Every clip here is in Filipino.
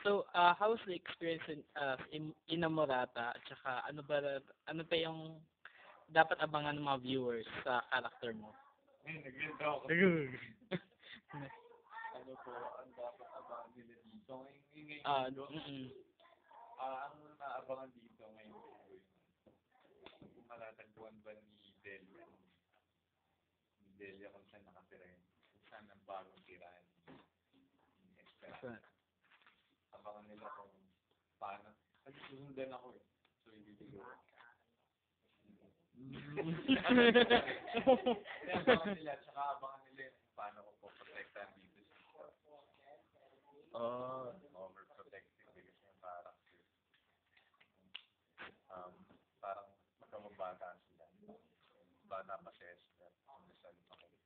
So, how was the experience in Inamorata? At saka, ano pa yung dapat abangan ng mga viewers sa character mo? Ngayon, nagkwento ako. Ayun. Ano po, ang dapat abangan nila dito. Ngayon, Ah, dito, mm. ang naabangan dito ngayon po yung matatagpuan ba ni Delia? Ni Delia kung saan nakatira yun. Kung saan ang bagong tirahan ni Esperanza. Abangan nila kung paano. Kasi susundan ako eh. So, hindi ko. Kaya abangan nila, tsaka abangan nila yung paano ko po protektahan dito sa Oh. overprotective because yung parang magkamabata sila. Bata pa siya sila. Kung nasal pa kayo.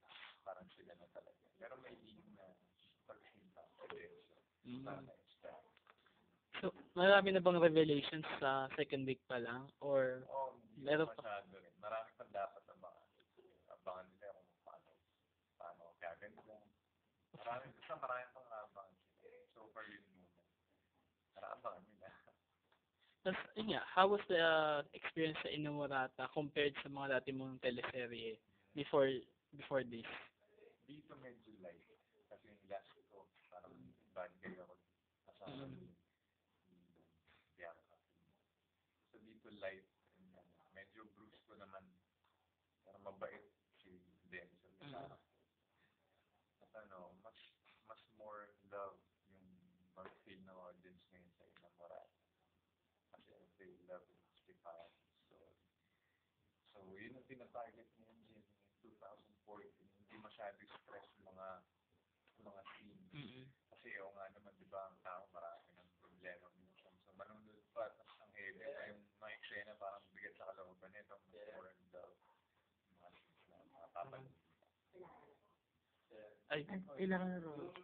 Parang sila na talaga. Pero may lead na pagsinta. Sana extra. So, marami na bang revelations sa second week pa lang? Or, Hindi meron pa? masyado rin. Marami pang dapat abangan. Abangan nila kung paano gaganda. Marami pang abangan sila. So far yun muna. Abangan nila. Tapos, yun nga, how was the experience sa Inamorata compared sa mga dati mong teleserye before this? Dito medyo light. Kasi yung last ko, parang bad guy ako. Kasama Bianca. So dito light. Medyo bruce ko naman. Pero mabait si Denzel. At mas more love yung mag-feel ng audience ngayon sa Inamorata. Kasi they love it. So yun ang tinatarget ngayon din 2014. Hindi masyado stress yung mga scenes. Kasi yung nga naman, di ba, ang tao marami ng problema minsan. So manunod pa, tapos ang heavy pa yung mga eksena parang bigat sa kalooban nito. More and love. Mga scenes na mga papalit. Ay, Ilang roles?